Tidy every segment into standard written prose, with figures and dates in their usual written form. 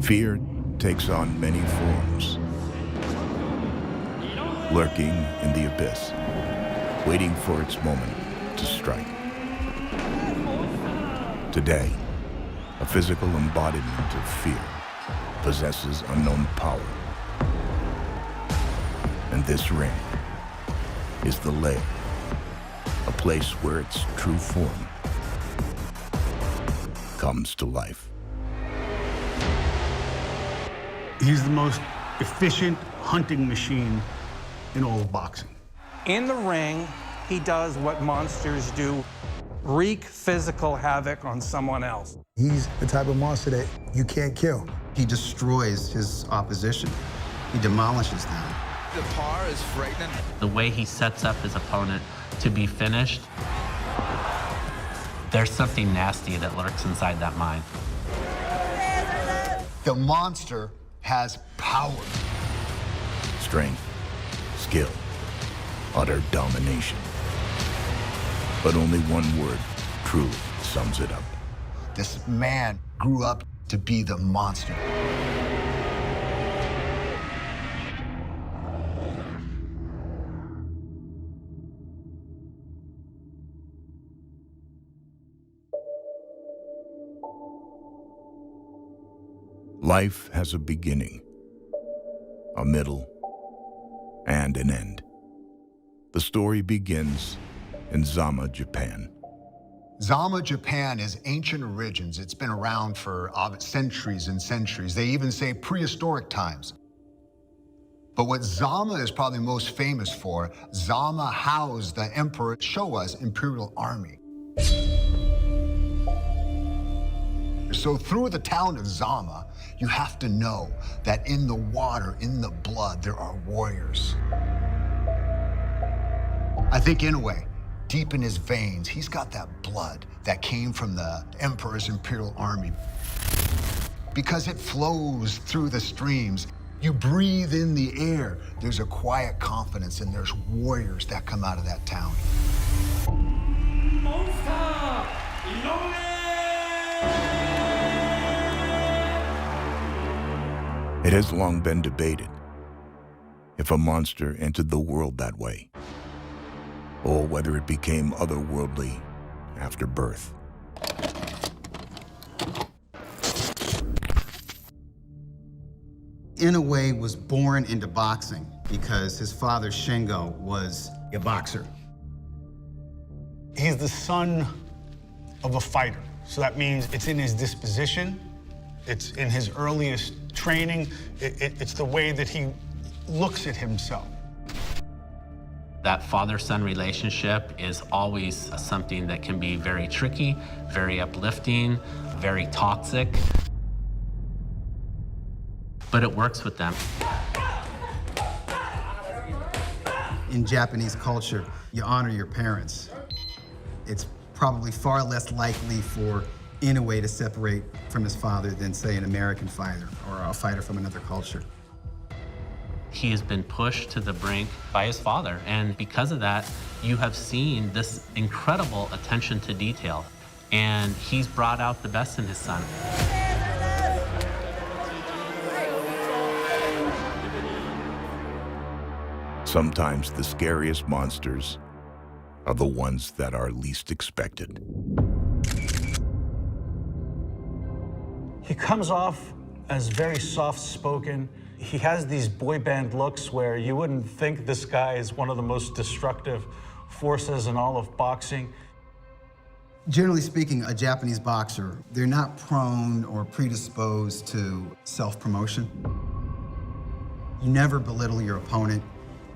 Fear takes on many forms, lurking in the abyss, waiting for its moment to strike. Today, a physical embodiment of fear possesses unknown power. And this ring is the lair, a place where its true form comes to life. He's the most efficient hunting machine in all of boxing. In the ring, he does what monsters do, wreak physical havoc on someone else. He's the type of monster that you can't kill. He destroys his opposition. He demolishes them. The power is frightening. The way he sets up his opponent to be finished, there's something nasty that lurks inside that mind. The monster has power. Strength, skill, utter domination. But only one word truly sums it up. This man grew up to be the monster. Life has a beginning, a middle, and an end. The story begins in Zama, Japan. Zama, Japan is ancient origins. It's been around for centuries and centuries. They even say prehistoric times. But what Zama is probably most famous for, Zama housed the Emperor Showa's imperial army. So through the town of Zama, you have to know that in the water, in the blood, there are warriors. I think Inoue, deep in his veins, he's got that blood that came from the Emperor's imperial army. Because it flows through the streams, you breathe in the air, there's a quiet confidence and there's warriors that come out of that town. It has long been debated if a monster entered the world that way, or whether it became otherworldly after birth. Inoue was born into boxing because his father Shingo was a boxer. He's the son of a fighter. So that means it's in his disposition, it's in his earliest training, it's the way that he looks at himself. That father-son relationship is always something that can be very tricky, very uplifting, very toxic. But it works with them. In Japanese culture, you honor your parents. It's probably far less likely for Inoue to separate from his father than, say, an American fighter or a fighter from another culture. He has been pushed to the brink by his father, and because of that, you have seen this incredible attention to detail, and he's brought out the best in his son. Sometimes the scariest monsters are the ones that are least expected. He comes off as very soft-spoken. He has these boy band looks where you wouldn't think this guy is one of the most destructive forces in all of boxing. Generally speaking, a Japanese boxer, they're not prone or predisposed to self-promotion. You never belittle your opponent.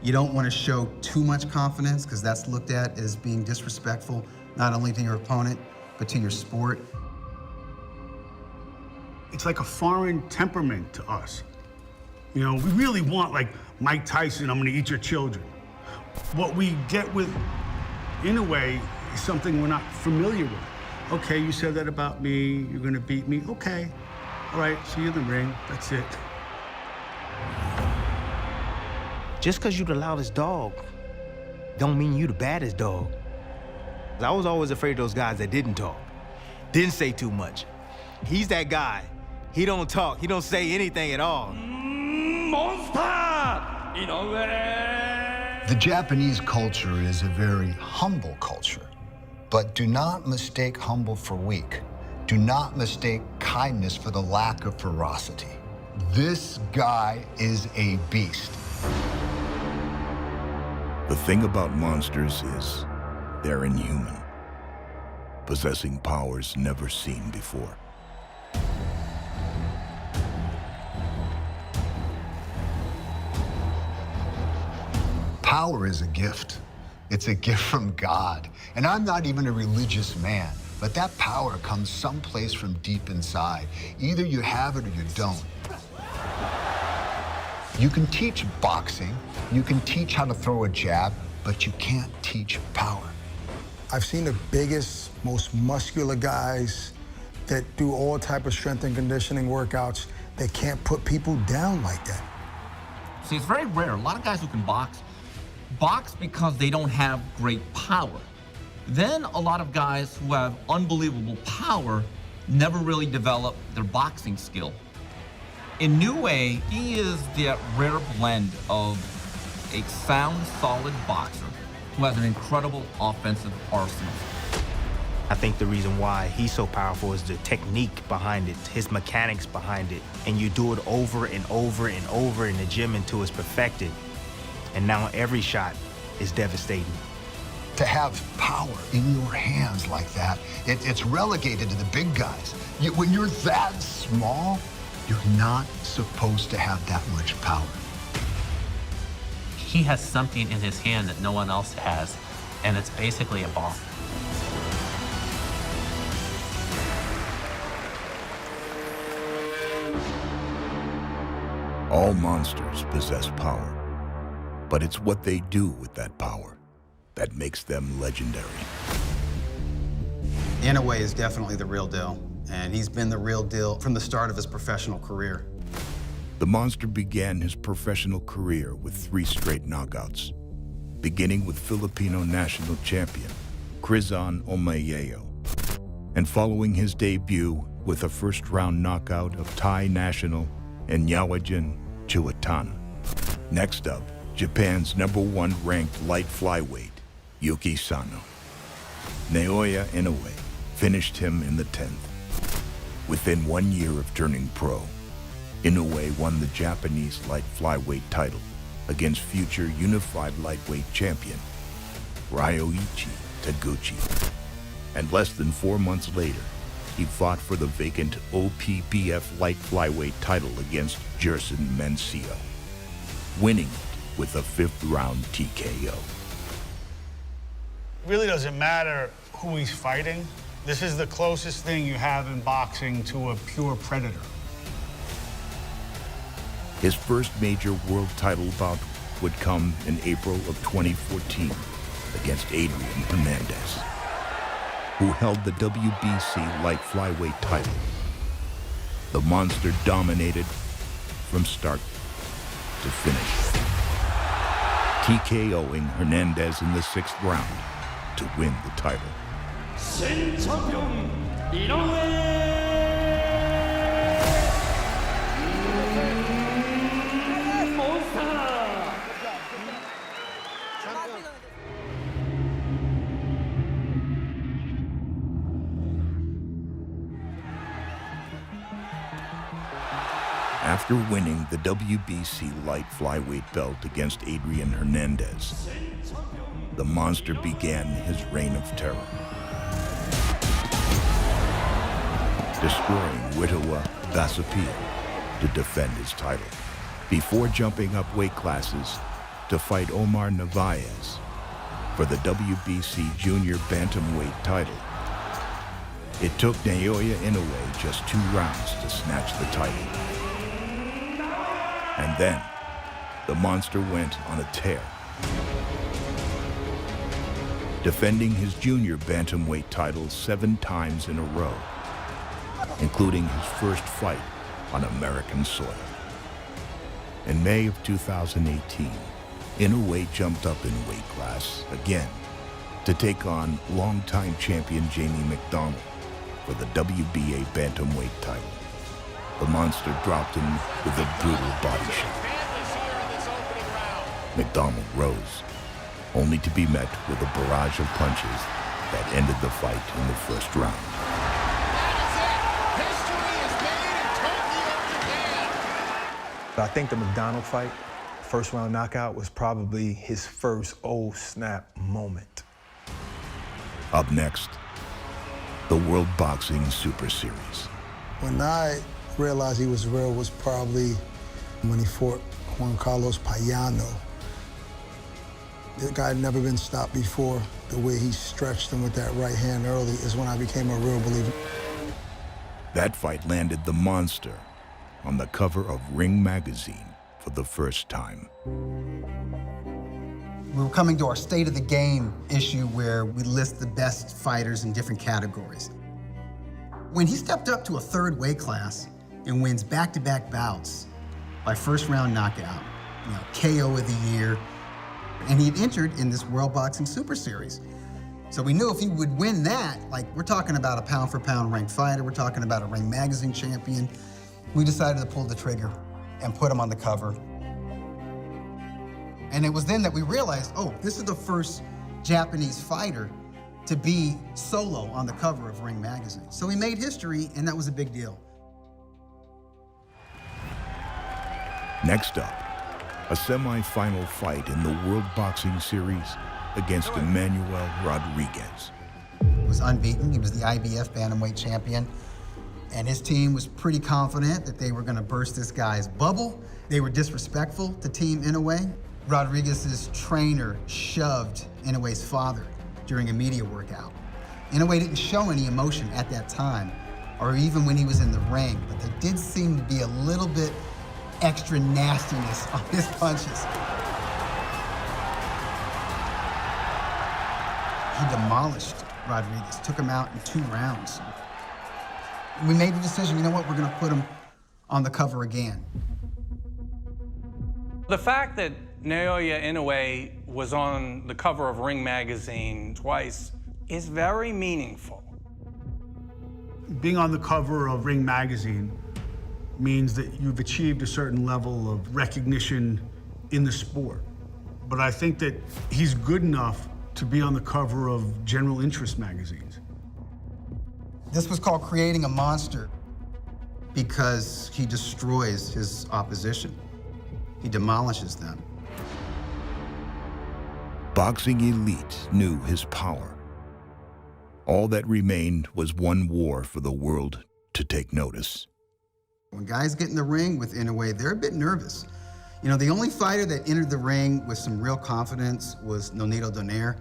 You don't want to show too much confidence because that's looked at as being disrespectful, not only to your opponent, but to your sport. It's like a foreign temperament to us. You know, we really want, like, Mike Tyson, I'm gonna eat your children. What we get with Inoue is something we're not familiar with. Okay, you said that about me, you're gonna beat me, okay. All right, see you in the ring, that's it. Just because you the loudest dog don't mean you the baddest dog. I was always afraid of those guys that didn't talk, didn't say too much. He's that guy He don't talk. He don't say anything at all. The Japanese culture is a very humble culture, but do not mistake humble for weak. Do not mistake kindness for the lack of ferocity. This guy is a beast. The thing about monsters is they're inhuman, possessing powers never seen before. Power is a gift. It's a gift from God. And I'm not even a religious man, but that power comes someplace from deep inside. Either you have it or you don't. You can teach boxing, you can teach how to throw a jab, but you can't teach power. I've seen the biggest, most muscular guys that do all type of strength and conditioning workouts that can't put people down like that. See, it's very rare. A lot of guys who can box because they don't have great power. Then a lot of guys who have unbelievable power never really develop their boxing skill. Inoue, he is that rare blend of a sound, solid boxer who has an incredible offensive arsenal. I think the reason why he's so powerful is the technique behind it, his mechanics behind it. And you do it over and over and over in the gym until it's perfected. And now every shot is devastating. To have power in your hands like that, it's relegated to the big guys. When you're that small, you're not supposed to have that much power. He has something in his hand that no one else has, and it's basically a ball. All monsters possess power, but it's what they do with that power that makes them legendary. Inoue is definitely the real deal, and he's been the real deal from the start of his professional career. The monster began his professional career with 3 straight knockouts, beginning with Filipino national champion Krizan Omayeo, and following his debut with a first-round knockout of Thai national Enyawajin Chiwatana. Next up, Japan's #1 ranked light flyweight, Yuki Sano. Naoya Inoue finished him in the 10th. Within 1 year of turning pro, Inoue won the Japanese light flyweight title against future unified lightweight champion Ryoichi Taguchi. And less than 4 months later, he fought for the vacant OPBF light flyweight title against Jerson Mencio, winning it with a 5th-round TKO. It really doesn't matter who he's fighting. This is the closest thing you have in boxing to a pure predator. His first major world title bout would come in April of 2014 against Adrian Hernandez, who held the WBC light flyweight title. The monster dominated from start to finish, TKOing Hernandez in the 6th round to win the title. After winning the WBC light flyweight belt against Adrian Hernandez, the monster began his reign of terror, destroying Witawa Vasapia to defend his title, before jumping up weight classes to fight Omar Narvaez for the WBC junior bantamweight title. It took Naoya Inoue just 2 rounds to snatch the title. And then, the monster went on a tear, defending his junior bantamweight title 7 times in a row, including his first fight on American soil. In May of 2018, Inoue jumped up in weight class again to take on longtime champion Jamie McDonald for the WBA bantamweight title. the monster dropped him with a brutal body shot. McDonald rose, only to be met with a barrage of punches that ended the fight in the first round. I think the McDonald fight, first round knockout, was probably his first oh snap moment. Up next, the World Boxing Super Series. When I realized he was real was probably when he fought Juan Carlos Payano. The guy had never been stopped before. The way he stretched him with that right hand early is when I became a real believer. That fight landed the monster on the cover of Ring magazine for the first time. We were coming to our State of the Game issue where we list the best fighters in different categories. When he stepped up to a third weight class and wins back-to-back bouts by first round knockout, KO of the year, and he'd entered in this World Boxing Super Series. So we knew if he would win that, we're talking about a pound-for-pound ranked fighter, we're talking about a Ring magazine champion. We decided to pull the trigger and put him on the cover. And it was then that we realized, oh, this is the first Japanese fighter to be solo on the cover of Ring magazine. So he made history, and that was a big deal. Next up, a semi-final fight in the World Boxing Series against Emmanuel Rodriguez. He was unbeaten. He was the IBF bantamweight champion. And his team was pretty confident that they were going to burst this guy's bubble. They were disrespectful to Team Inoue. Rodriguez's trainer shoved Inoue's father during a media workout. Inoue didn't show any emotion at that time, or even when he was in the ring, but there did seem to be a little bit extra nastiness on his punches. He demolished Rodriguez, took him out in 2 rounds. We made the decision, you know what, we're gonna put him on the cover again. The fact that Naoya Inoue was on the cover of Ring magazine twice is very meaningful. Being on the cover of Ring magazine means that you've achieved a certain level of recognition in the sport. But I think that he's good enough to be on the cover of general interest magazines. This was called creating a monster because he destroys his opposition. He demolishes them. Boxing elite knew his power. All that remained was one war for the world to take notice. When guys get in the ring with Inoue, they're a bit nervous. The only fighter that entered the ring with some real confidence was Nonito Donaire.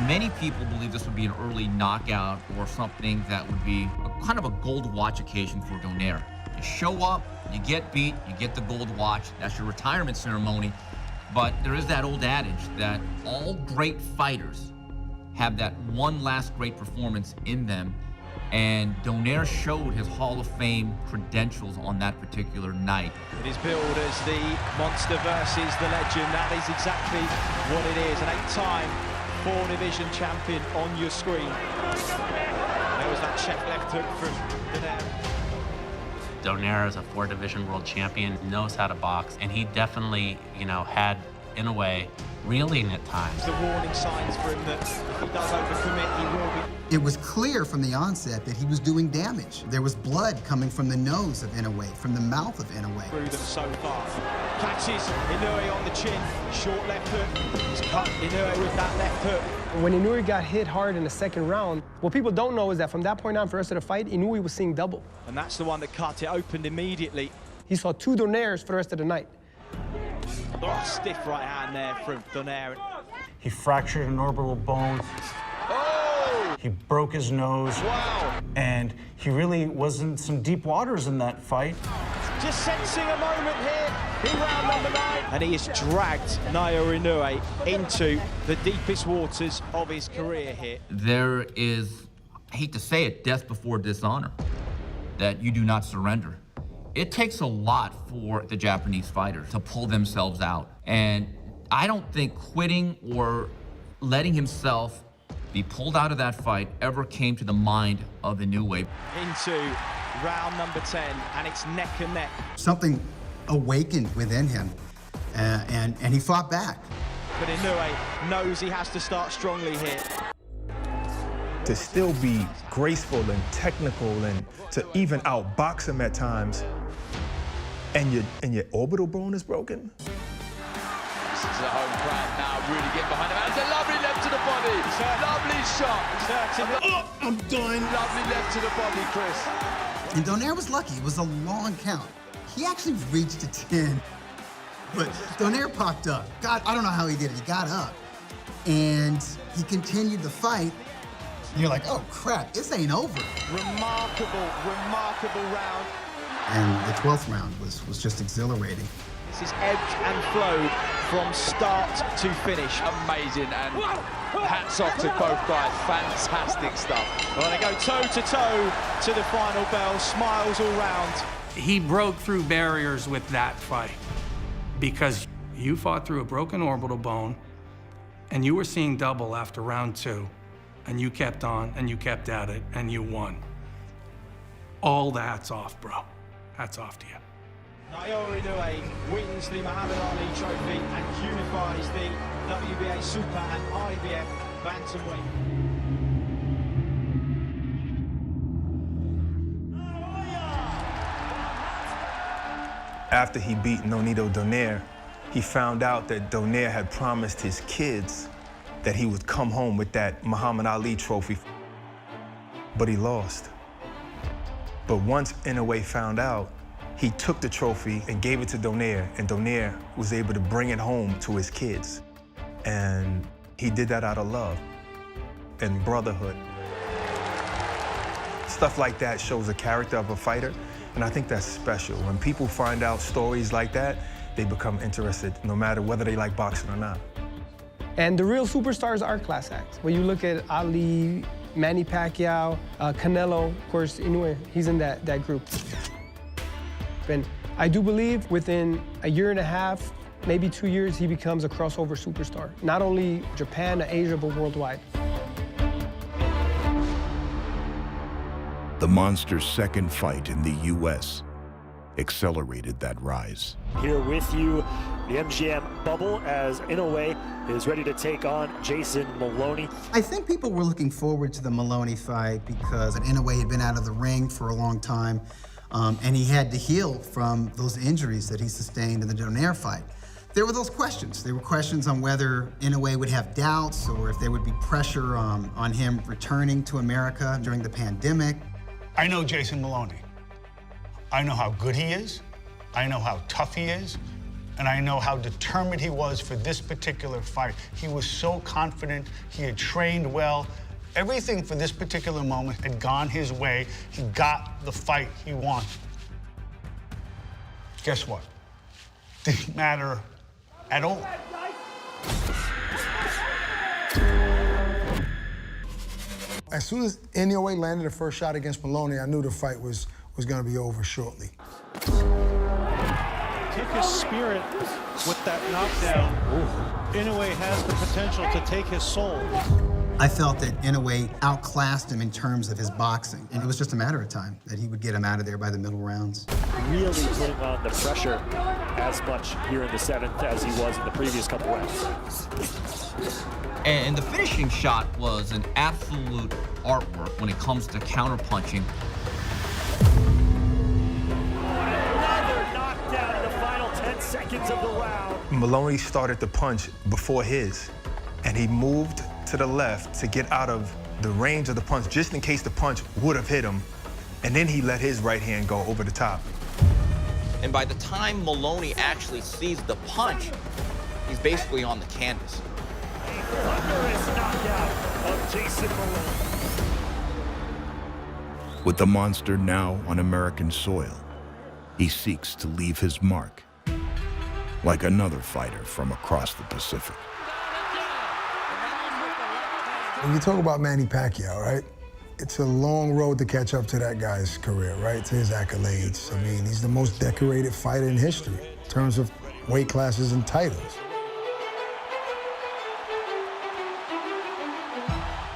Many people believe this would be an early knockout or something that would be kind of a gold watch occasion for Donaire. You show up, you get beat, you get the gold watch. That's your retirement ceremony. But there is that old adage that all great fighters have that one last great performance in them. And Donaire showed his Hall of Fame credentials on that particular night. It is billed as the monster versus the legend. That is exactly what it is. An 8-time 4-division champion on your screen. There was that check left hook from Donaire. Donaire is a 4-division world champion, knows how to box, and he definitely, had Inoue reeling at times. The warning signs for him that if he does overcommit, he will be. It was clear from the onset that he was doing damage. There was blood coming from the nose of Inoue, from the mouth of Inoue. Through them so far. Catches Inoue on the chin, short left hook. He's cut Inoue with that left hook. When Inoue got hit hard in the second round, what people don't know is that from that point on, for the rest of the fight, Inoue was seeing double. And that's the one that cut it, opened immediately. He saw 2 Donaires for the rest of the night. Oh, stiff right hand there from Donaire. He fractured an orbital bone. Oh! He broke his nose. Wow! And he really was in some deep waters in that fight. Just sensing a moment here in round number 9. And he has dragged Naoya Inoue into the deepest waters of his career here. There is, I hate to say it, death before dishonor, that you do not surrender. It takes a lot for the Japanese fighter to pull themselves out. And I don't think quitting or letting himself be pulled out of that fight ever came to the mind of Inoue. Into round number 10, and it's neck and neck. Something awakened within him, and he fought back. But Inoue knows he has to start strongly here. To still be graceful and technical and to even outbox him at times, and your orbital bone is broken. This is the home crowd now really get behind him. And it's a lovely left to the body. Lovely shot. Oh, I'm done. Lovely left to the body, Chris. And Donaire was lucky. It was a long count. He actually reached to 10, but Donaire popped up. God, I don't know how he did it. He got up, and he continued the fight. And you're like, oh crap, this ain't over. Remarkable, remarkable round. And the 12th round was just exhilarating. This is ebbed and flowed from start to finish. Amazing, and hats off to both guys. Fantastic stuff. Well, they go toe to toe to the final bell. Smiles all round. He broke through barriers with that fight because you fought through a broken orbital bone and you were seeing double after round 2, and you kept on and you kept at it and you won. All the hats off, bro. Hats off to you. Naoya Inoue wins the Muhammad Ali Trophy and unifies the WBA Super and IBF Bantamweight. After he beat Nonito Donaire, he found out that Donaire had promised his kids that he would come home with that Muhammad Ali trophy, but he lost. But once Inoue found out, he took the trophy and gave it to Donaire, and Donaire was able to bring it home to his kids. And he did that out of love and brotherhood. Stuff like that shows the character of a fighter, and I think that's special. When people find out stories like that, they become interested, no matter whether they like boxing or not. And the real superstars are class acts. When you look at Ali, Manny Pacquiao, Canelo, of course, Inoue, he's in that group. And I do believe within a year and a half, maybe 2 years, he becomes a crossover superstar. Not only Japan or Asia, but worldwide. The monster's second fight in the U.S. accelerated that rise. Here with you, the MGM bubble, as Inoue is ready to take on Jason Maloney. I think people were looking forward to the Maloney fight because Inoue had been out of the ring for a long time, and he had to heal from those injuries that he sustained in the Donaire fight. There were those questions. There were questions on whether Inoue would have doubts or if there would be pressure on him returning to America during the pandemic. I know Jason Maloney. I know how good he is. I know how tough he is. And I know how determined he was for this particular fight. He was so confident. He had trained well. Everything for this particular moment had gone his way. He got the fight he wanted. Guess what? Didn't matter at all. As soon as Inoue landed the first shot against Maloney, I knew the fight was going to be over shortly. Took his spirit with that knockdown. Inoue has the potential to take his soul. I felt that Inoue outclassed him in terms of his boxing, and it was just a matter of time that he would get him out of there by the middle rounds. Really putting on the pressure as much here in the 7th as he was in the previous couple rounds. And the finishing shot was an absolute artwork when it comes to counterpunching. Another knockdown in the final 10 seconds of the round. Maloney started to punch before his, and he moved to the left to get out of the range of the punch, just in case the punch would have hit him, and then he let his right hand go over the top. And by the time Maloney actually sees the punch, he's basically on the canvas. Thunderous knockout of Jason Maloney. With the monster now on American soil, he seeks to leave his mark, like another fighter from across the Pacific. When you talk about Manny Pacquiao, right? It's a long road to catch up to that guy's career, right? To his accolades. I mean, he's the most decorated fighter in history in terms of weight classes and titles.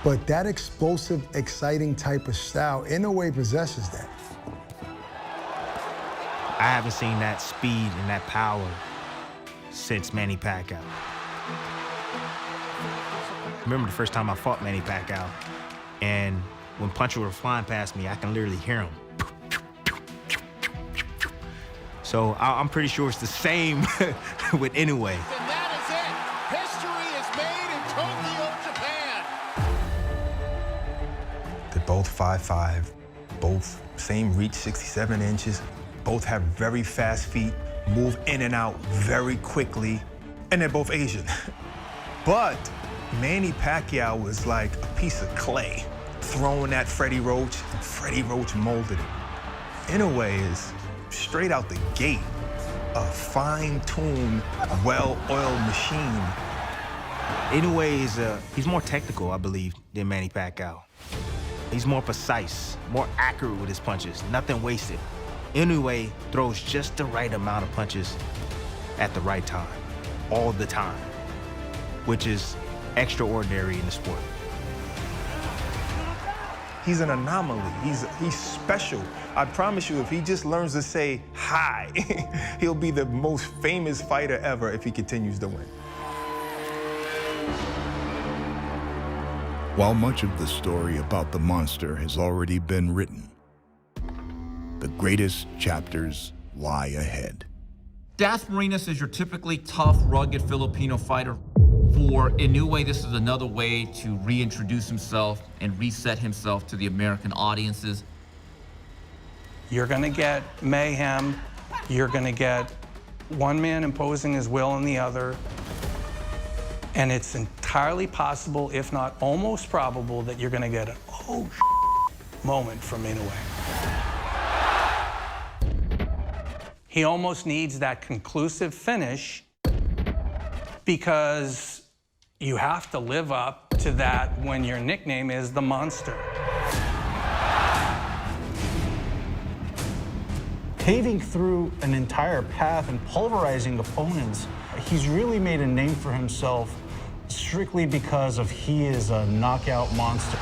But that explosive, exciting type of style, in a way, possesses that. I haven't seen that speed and that power since Manny Pacquiao. Remember the first time I fought Manny Pacquiao, and when punches were flying past me, I can literally hear them. So I'm pretty sure it's the same with Inoue. And that is it. History is made in Tokyo, Japan. They're both 5'5", both same reach, 67 inches. Both have very fast feet, move in and out very quickly, and they're both Asian. But Manny Pacquiao was like a piece of clay, throwing at Freddie Roach, and Freddie Roach molded it. Inoue is straight out the gate, a fine-tuned, well-oiled machine. Inoue he's more technical, I believe, than Manny Pacquiao. He's more precise, more accurate with his punches, nothing wasted. Inoue throws just the right amount of punches at the right time, all the time, which is extraordinary in the sport. He's an anomaly. He's special. I promise you, if he just learns to say hi, he'll be the most famous fighter ever if he continues to win. While much of the story about the monster has already been written, the greatest chapters lie ahead. Das Marinas is your typically tough, rugged Filipino fighter. For Inoue, this is another way to reintroduce himself and reset himself to the American audiences. You're going to get mayhem. You're going to get one man imposing his will on the other. And it's entirely possible, if not almost probable, that you're going to get an oh moment from Inoue. He almost needs that conclusive finish because you have to live up to that when your nickname is the Monster. Paving through an entire path and pulverizing opponents, he's really made a name for himself strictly because of he is a knockout monster.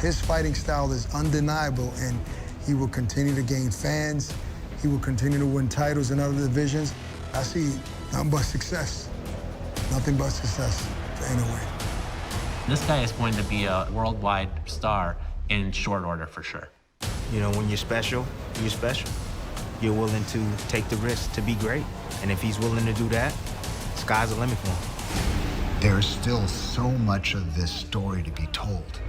His fighting style is undeniable, and he will continue to gain fans. He will continue to win titles in other divisions. I see nothing but success. Nothing but success for Inoue. This guy is going to be a worldwide star in short order for sure. You know, when you're special, you're special. You're willing to take the risk to be great. And if he's willing to do that, sky's the limit for him. There's still so much of this story to be told.